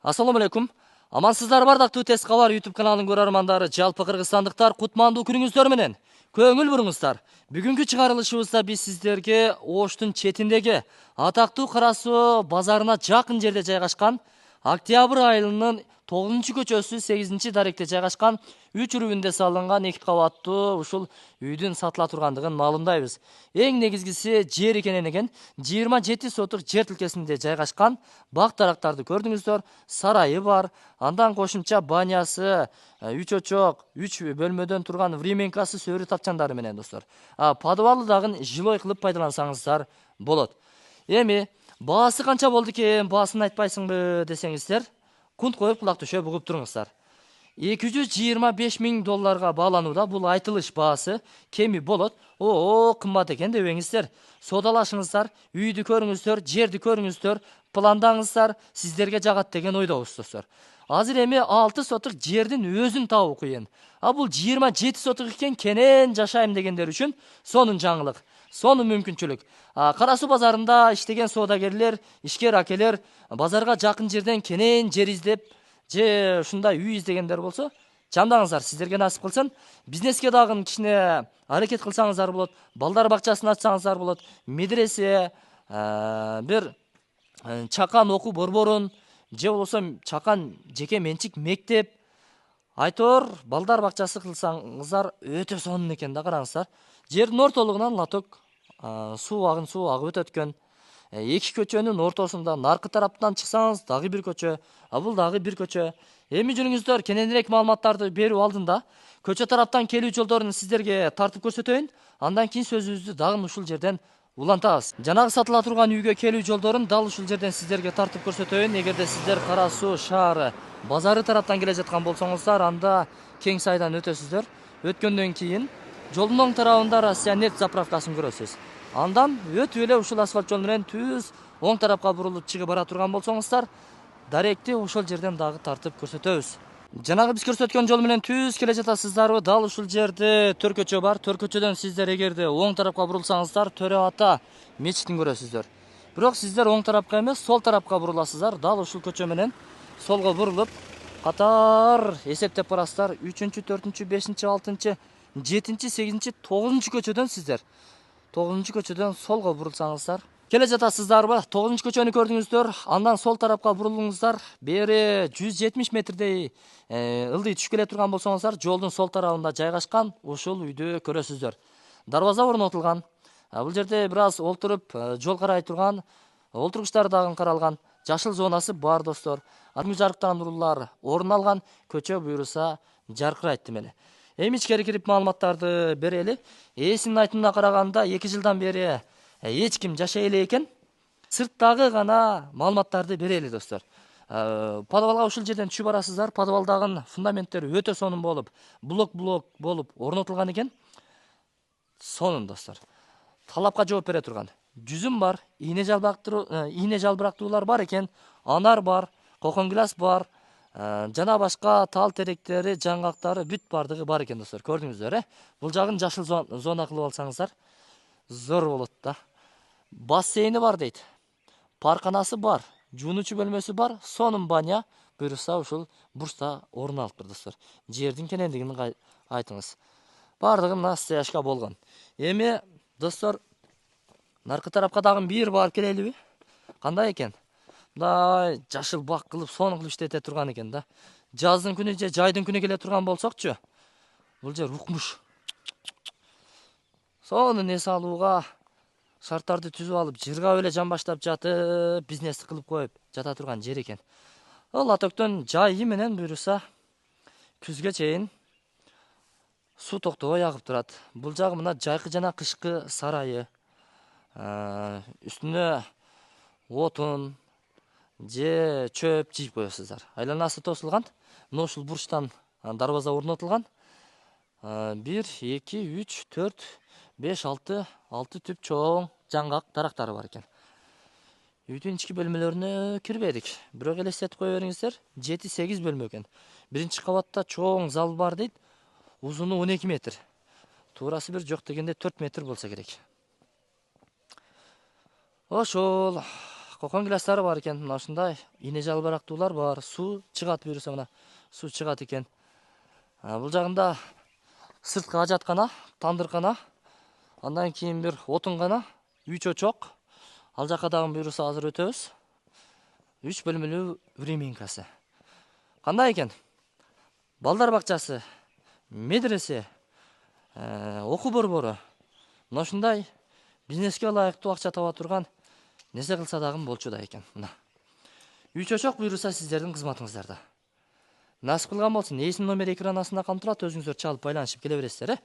Assalamu алейкум. Амансыздар бардактуу Тез кабар YouTube каналынын көрөрмандары, жалпы кыргызстандыктар кутмандуу күнүңүздөр менен. Көңүл буруңуздар. Бүгүнкү чыгарылышыбызда биз сиздерге Оштун четиндеги атактуу Кара Суу базарына жакын жерде жайгашкан октябрь айынын 9-көчөсү 8-даректе жайгашкан 3 үрүбүндө салынган 2 кабаттуу ушул үйдүн сатыла тургандыгын маалымдайбыз. Эң негизгиси жер экенин 27 сотук жер тилкесинде жайгашкан. Бак дарактарды көрдүңүздөр, сарайы бар, андан кошумча банясы, 3 очок, 3 бөлмөдөн турган временкасы, сөрү тапчандары менен достор. Подвалы дагы жилой кылып пайдалансаңыздар болот. Эми баасы канча болду экен, баасын айтпайсыңбы десеңиздер, кунт коюп кулак түшө бугуп туруңуздар. $225,000 бааланууда. Бул айтылыш баасы, кеми болот. Кымбат экен дебеңиздер. Содалашыңыздар, үйдү көрүңүздөр, жерди көрүңүздөр, пландаңыздар, сиздерге жагат деген ойдобуз достор. Азыр эми 6 сотук жердин өзүн табуу кыйын. Бул 27 сотук экен, кенен жашайм дегендер үчүн сонун жаңылык, сонун мүмкүнчүлүк. Кара Суу базарында иштеген соодагерлер, ишкер акелер базарга жакын жерден кенен жер издеп, же ушундай үй издегендер болсо, жамдаңыздар, сиздерге насип кылсын. Бизнеске дагы кичине аракет кылсаңыздар болот. Балдар бакчасын ачсаңыздар болот. Медресе, бир чакан окуу борборун, же болбосо чакан жеке менчик мектеп, айтор балдар бакчасы кылсаңыздар өтө сонун экен да, караңыздар. Жердин ортолугунан лоток суу агып өтөткөн. 2 көчөнүн ортосунда наркы тараптан чыксаңыз дагы бир көчө, бул дагы бир көчө. Эми жүрүңүздөр, кененирээк маалыматтарды берүү алдында көчө тараптан келүү жолдорун сиздерге тартып көрсөтөйүн. Андан кийин сөзүбүздү дагы ушул жерден улантабыз. Жанагы сатыла турган үйгө келүү жолдорун дал ушул жерден сиздерге тартып көрсөтөйүн. Эгерде сиздер Кара Суу шаары базары тараптан келе жаткан болсоңуздар, анда кең сайдан өтөсүздөр. Өткөндөн кийин жолдун оң тарабында Россия нефть заправкасын көрөсүз. Андан өтүп эле ушул асфальт жол менен түз оң тарапка бурулуп чыгып бара турган болсоңуздар, даректи ошол жерден дагы тартып көрсөтөбүз. Жанагы биз көрсөткөн жол менен түз келе жатасыздарбы? Дал ушул жерде төр көчө бар. Төр көчөдөн сиздер эгерде оң тарапка бурулсаңыздар, Төрө ата мечитин көрөсүздөр. Бирок сиздер оң тарапка эмес, сол тарапка буруласыздар. Дал ушул көчө менен солго бурулуп, катар эсептеп барасыздар. 3-чү, 4-чү, 5-чи, 6-чы, 7-чи, 8-чи, 9-чу көчөдөн сиздер 9-чу көчөдөн солго бурулсаңыздар келе жатасыздарбы? 9-чу көчөнү көрдүңүздөр. Андан сол тарапка бурулуңуздар. Бери 170 метрдей ылдый түшүп келе турган болсоңуздар, жолдун сол тарабында жайгашкан ушул үйдү көрөсүздөр. Дарбаза орнотулган. Бул жерде бир аз олтуруп жол карай турган, олтургучтар дагы каралган. Жашыл зонасы бар достор. Үй жарыктандыруулар орун алган. Көчө буюрса жаркырайт демели. Эми ичкери кирип маалыматтарды берели. Ээсинин айтымына караганда 2 жылдан бери эч ким жашай эле экен. Сырттагы гана маалыматтарды берели достор. Подвалга ушул жерден түшүп барасыздар. Подвалдагы фундаменттери өтө сонун болуп, блок болуп орнотулган экен. Сонун достор. Талапка жооп бере турган. Жүзүм бар, ийне жалбырактуулар бар экен, анар бар, кокон гилас бар. Жана башка тал теректери, жаңгактары бүт бардыгы бар экен достор. Көрдүңүздөр, Бул жагын жашыл зона кылып алсаңыздар зор болот да. Бассейни бар дейт. Парканасы бар, жуунуучу бөлмөсү бар, сонун баня буюрса ушул бурчта орун алыптыр достор. Жердин кенендигин айтыңыз. Бардыгы мына стояшка болгон. Эми достор, наркы тарапка дагы бир барып келелиби? Кандай экен? Мындай жашыл бак кылып, сонун кылып иштете турган экен да. Жаздын күнү же жайдын күнү келе турган болсокчу, бул жер укмуш. Сонун эс алууга шарттарды түзүп алып, жыргап эле жан баштап жатып, бизнести кылып коюп жата турган жер экен. Лотоктон жайы менен буюрса күзгө чейин суу токтобой агып турат. Бул жагы мына жайкы жана кышкы сарайы. Үстүнө отун же чөп жийип коесуздар. Айланасы тосулган. Мына ушул бурчтан дарбаза орнотулган. 1, 2, 3, 4, 5, 6 түп чоң жаңгак дарактары бар экен. Үйдүн ички бөлмөлөрүнө кирбедик. Бирок элестетип кое бериңиздер, 7-8 бөлмө экен. Биринчи кабатта чоң зал бар дейт. Узуну 12 метр. Туурасы бир жок дегенде 4 метр болсо керек. Ошол кокон гиластары бар экен. Мына ушундай ине жалбырактуулар бар. Суу чыгат буюрса мына. Суу чыгат экен. Бул жагында сырткы ажаткана, тандыркана, андан кийин бир отунгана, үй чочок. Ал жака дагы буюрса азыр өтөбүз. 3 бөлмөлүү временкасы. Кандай экен? Балдар бакчасы, медресе, окуу борбору. Мына ушундай бизнеске ылайыктуу акча таба турган нерсе кылса дагы болчу да экен. Мына. Үй чочок буюрса сиздердин кызматыңыздарда. Насып кылган болсун, эсин номер экран астында калып турат, өзүңүздөр чалып байланышып келе бересиздер,